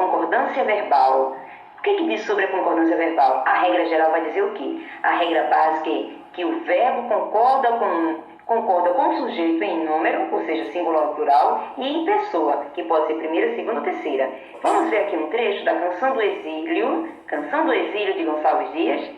concordância verbal. O que diz sobre a concordância verbal? A regra geral vai dizer o quê? A regra básica é que o verbo concorda com o sujeito em número, ou seja, singular ou plural, e em pessoa, que pode ser primeira, segunda ou terceira. Vamos ver aqui um trecho da Canção do Exílio de Gonçalves Dias.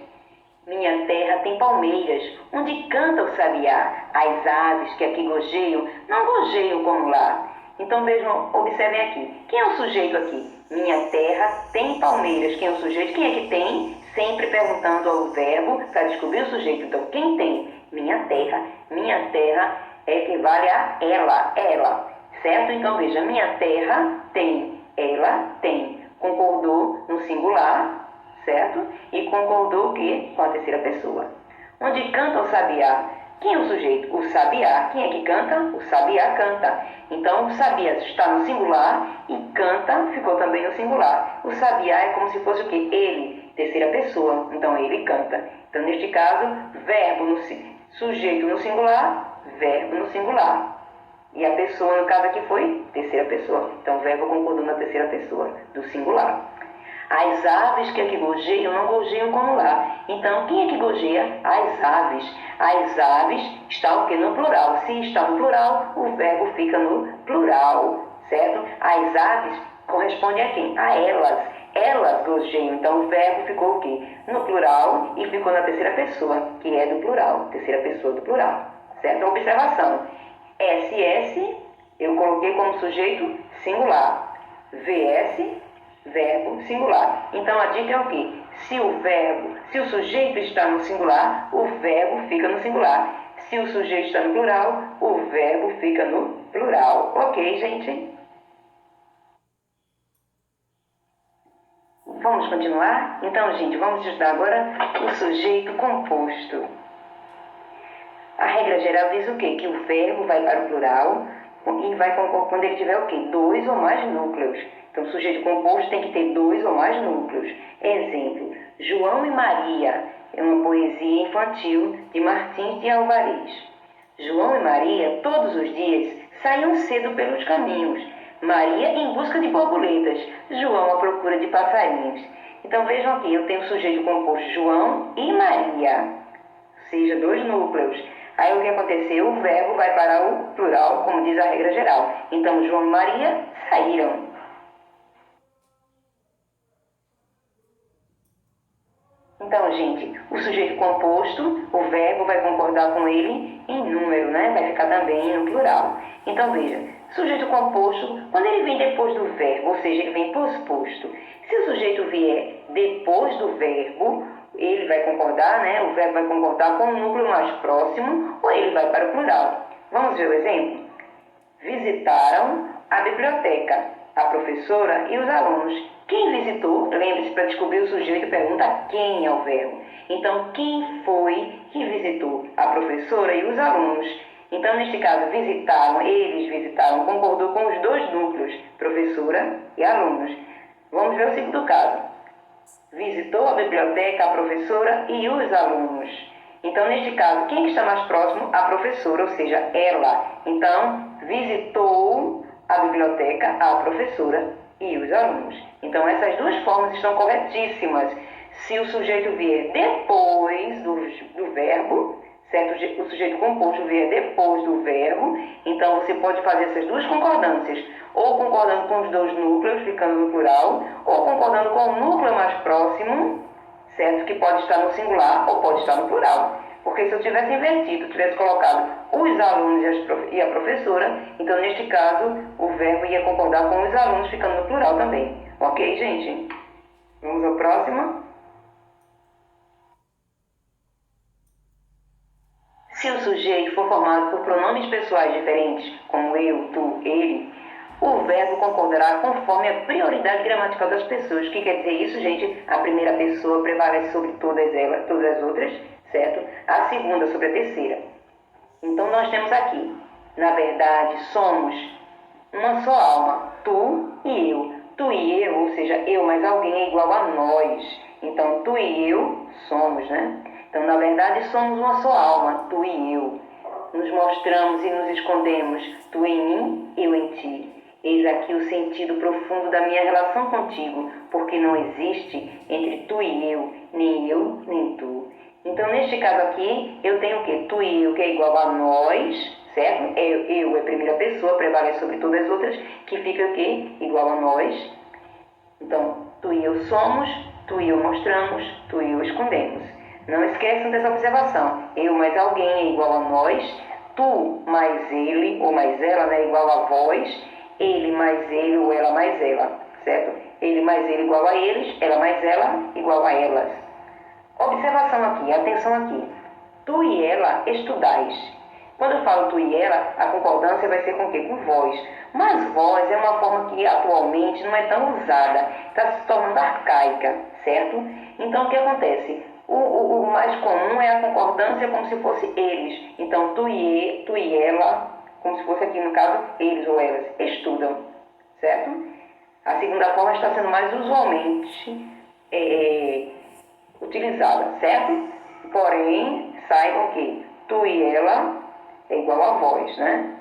Minha terra tem palmeiras, onde canta o sabiá. As aves que aqui gojeiam, não gojeiam como lá. Então vejam, observem aqui. Quem é o sujeito aqui? Minha terra tem palmeiras. Quem é o sujeito? Quem é que tem? Sempre perguntando ao verbo para descobrir o sujeito. Então, quem tem? Minha terra. Minha terra equivale a ela. Certo? Então veja, minha terra tem, ela tem. Concordou no singular, certo? E concordou o quê? Com a terceira pessoa. Onde canta o sabiá? Quem é o sujeito? O sabiá. Quem é que canta? O sabiá canta. Então, o sabiá está no singular e canta ficou também no singular. O sabiá é como se fosse o quê? Ele, terceira pessoa. Então, ele canta. Então, neste caso, verbo no sujeito no singular, verbo no singular. E a pessoa, no caso aqui, foi terceira pessoa. Então, o verbo concordou na terceira pessoa do singular. As aves que aqui gojeiam, não gojeiam como lá. Então, quem é que gojeia? As aves. As aves está o quê? No plural. Se está no plural, o verbo fica no plural, certo? As aves correspondem a quem? A elas. Elas gojeiam. Então, o verbo ficou o quê? No plural e ficou na terceira pessoa, que é do plural. Terceira pessoa do plural, certo? Observação. SS, eu coloquei como sujeito singular. VS, verbo singular. Então, a dica é o quê? Se o sujeito está no singular, o verbo fica no singular. Se o sujeito está no plural, o verbo fica no plural. Ok, gente? Vamos continuar? Então, gente, vamos estudar agora o sujeito composto. A regra geral diz o quê? Que o verbo vai para o plural e vai quando ele tiver o quê? 2 ou mais núcleos. Então, o sujeito composto tem que ter 2 ou mais núcleos. Exemplo, João e Maria é uma poesia infantil de Martins de Alvarez. João e Maria, todos os dias, saíam cedo pelos caminhos. Maria em busca de borboletas, João à procura de passarinhos. Então, vejam aqui, eu tenho o sujeito composto João e Maria, ou seja, 2 núcleos. Aí o que aconteceu? O verbo vai para o plural, como diz a regra geral. Então, João e Maria saíram. Então, gente, o sujeito composto, o verbo vai concordar com ele em número, né? Vai ficar também no plural. Então, veja, sujeito composto, quando ele vem depois do verbo, ou seja, ele vem posposto. Se o sujeito vier depois do verbo, ele vai concordar, né? O verbo vai concordar com o núcleo mais próximo ou ele vai para o plural. Vamos ver o exemplo? Visitaram a biblioteca, a professora e os alunos. Quem visitou? Lembre-se, para descobrir o sujeito, pergunta quem é o verbo. Então, quem foi que visitou? A professora e os alunos. Então, neste caso, eles visitaram, concordou com os 2 núcleos, professora e alunos. Vamos ver o segundo caso. Visitou a biblioteca, a professora e os alunos. Então, neste caso, quem está mais próximo? A professora, ou seja, ela. Então, visitou a biblioteca, a professora e os alunos. Então, essas 2 formas estão corretíssimas. Se o sujeito vier depois do verbo, certo? O sujeito composto vier depois do verbo, então você pode fazer essas 2 concordâncias, ou concordando com os 2 núcleos, ficando no plural, ou concordando com o núcleo mais próximo, certo? Que pode estar no singular ou pode estar no plural. Porque se eu tivesse invertido, tivesse colocado os alunos e a professora, então neste caso o verbo ia concordar com os alunos, ficando no plural também. Ok, gente? Vamos ao próximo. Se o sujeito for formado por pronomes pessoais diferentes, como eu, tu, ele, o verbo concordará conforme a prioridade gramatical das pessoas. O que quer dizer isso, gente? A primeira pessoa prevalece sobre todas as outras, certo? A segunda sobre a terceira. Então, nós temos aqui, na verdade, somos uma só alma, tu e eu. Tu e eu, ou seja, eu mais alguém é igual a nós. Então, tu e eu somos, né? Então, na verdade, somos uma só alma, tu e eu. Nos mostramos e nos escondemos, tu em mim, eu em ti. Eis aqui o sentido profundo da minha relação contigo, porque não existe entre tu e eu, nem tu. Então, neste caso aqui, eu tenho o quê? Tu e eu, que é igual a nós, certo? Eu é primeira pessoa, prevalece sobre todas as outras, que fica o quê? Igual a nós. Então, tu e eu somos, tu e eu mostramos, tu e eu escondemos. Não esqueçam dessa observação. Eu mais alguém é igual a nós, tu mais ele ou mais ela, né, igual a vós, ele mais ele ou ela mais ela, certo? Ele mais ele igual a eles, ela mais ela igual a elas. Observação aqui, atenção aqui. Tu e ela estudais. Quando eu falo tu e ela, a concordância vai ser com o quê? Com vós. Mas vós é uma forma que atualmente não é tão usada, está se tornando arcaica, certo? Então o que acontece? O mais comum é a concordância como se fosse eles. Então tu e ela, como se fosse aqui no caso eles ou elas, estudam, certo? A segunda forma está sendo mais usualmente utilizada, certo? Porém, saibam que tu e ela é igual a vós, né?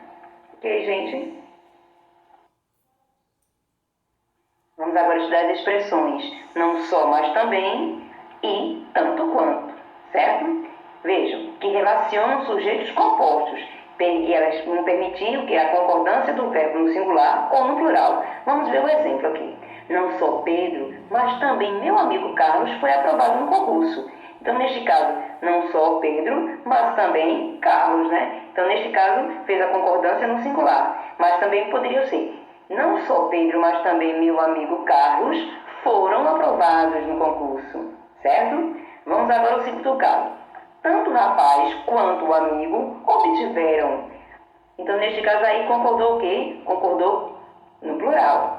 Ok, gente? Vamos agora estudar as expressões não só, mas também e tanto quanto, certo? Vejam, que relacionam sujeitos compostos e elas vão permitir que a concordância do verbo no singular ou no plural. Vamos ver o exemplo aqui. Não só Pedro, mas também meu amigo Carlos foi aprovado no concurso. Então, neste caso, não só Pedro, mas também Carlos, né? Então, neste caso, fez a concordância no singular. Mas também poderia ser, não só Pedro, mas também meu amigo Carlos foram aprovados no concurso, certo? Vamos agora ao segundo caso. Tanto o rapaz quanto o amigo obtiveram. Então, neste caso aí, concordou o quê? Concordou no plural.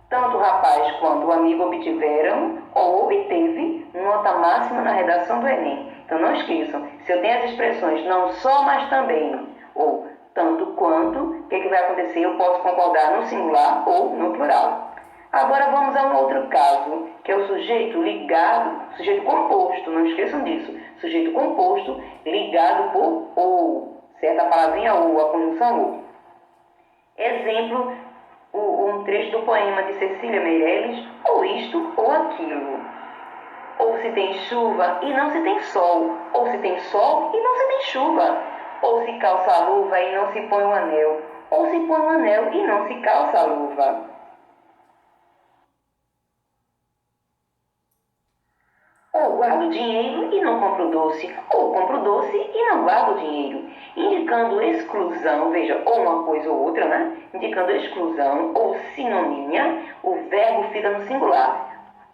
Tanto o rapaz quanto o amigo obtiveram ou obteve nota máxima na redação do Enem. Então não esqueçam, se eu tenho as expressões não só, mas também, ou tanto quanto, o que vai acontecer? Eu posso concordar no singular ou no plural. Agora vamos a um outro caso, que é o sujeito ligado, sujeito composto, não esqueçam disso. Sujeito composto ligado por ou, certo? A palavrinha ou, a conjunção ou. Exemplo, um trecho do poema de Cecília Meirelles, ou isto ou aquilo. Ou se tem chuva e não se tem sol, ou se tem sol e não se tem chuva. Ou se calça a luva e não se põe um anel, ou se põe um anel e não se calça a luva. Ou guardo dinheiro e não compro doce, ou compro doce e não guardo dinheiro, indicando exclusão, veja, ou uma coisa ou outra, né? Indicando exclusão ou sinonímia, o verbo fica no singular.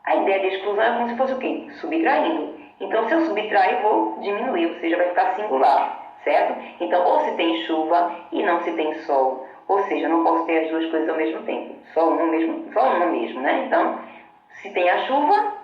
A ideia de exclusão é como se fosse o quê? Subtraindo. Então, se eu subtrair, vou diminuir, ou seja, vai ficar singular, certo? Então, ou se tem chuva e não se tem sol, ou seja, não posso ter as duas coisas ao mesmo tempo, só uma mesmo, né? Então, se tem a chuva,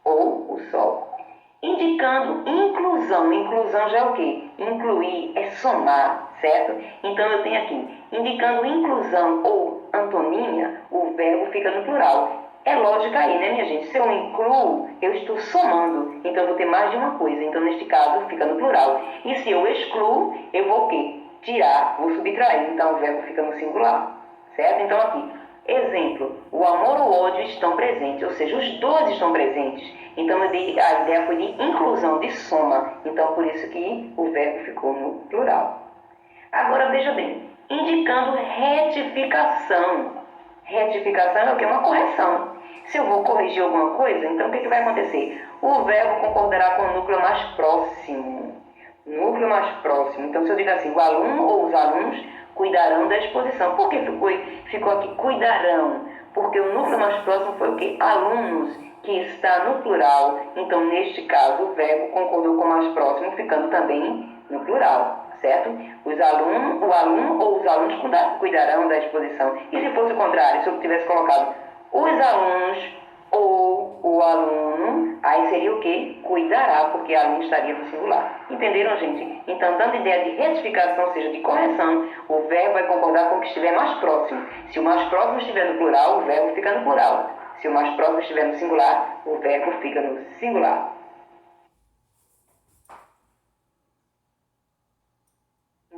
ou o sol. Indicando inclusão. Inclusão já é o quê? Incluir é somar, certo? Então eu tenho aqui, indicando inclusão ou antonímia, o verbo fica no plural. É lógica aí, né, minha gente? Se eu incluo, eu estou somando. Então eu vou ter mais de uma coisa. Então, neste caso, fica no plural. E se eu excluo, eu vou o quê? Tirar, vou subtrair. Então o verbo fica no singular, certo? Então aqui, exemplo, o amor e o ódio estão presentes, ou seja, os dois estão presentes. Então a ideia foi de inclusão, de soma. Então por isso que o verbo ficou no plural. Agora veja bem, indicando retificação. Retificação é o que? Uma correção. Se eu vou corrigir alguma coisa, então o que vai acontecer? O verbo concordará com o núcleo mais próximo. Núcleo mais próximo. Então se eu digo assim, o aluno ou os alunos cuidarão da exposição. Por que ficou aqui cuidarão? Porque o núcleo mais próximo foi o quê? Alunos, que está no plural. Então, neste caso, o verbo concordou com o mais próximo, ficando também no plural, certo? O aluno ou os alunos cuidarão da exposição. E se fosse o contrário, se eu tivesse colocado os alunos ou o aluno, aí seria o quê? Cuidará, porque aluno estaria no singular. Entenderam, gente? Então, dando ideia de retificação, ou seja, de correção, o verbo vai concordar com o que estiver mais próximo. Se o mais próximo estiver no plural, o verbo fica no plural. Se o mais próximo estiver no singular, o verbo fica no singular.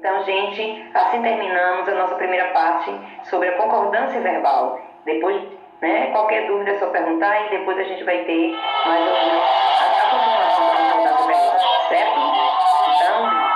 Então, gente, assim terminamos a nossa primeira parte sobre a concordância verbal. Depois, né, qualquer dúvida é só perguntar e depois a gente vai ter mais a continuação da concordância verbal, certo? Então,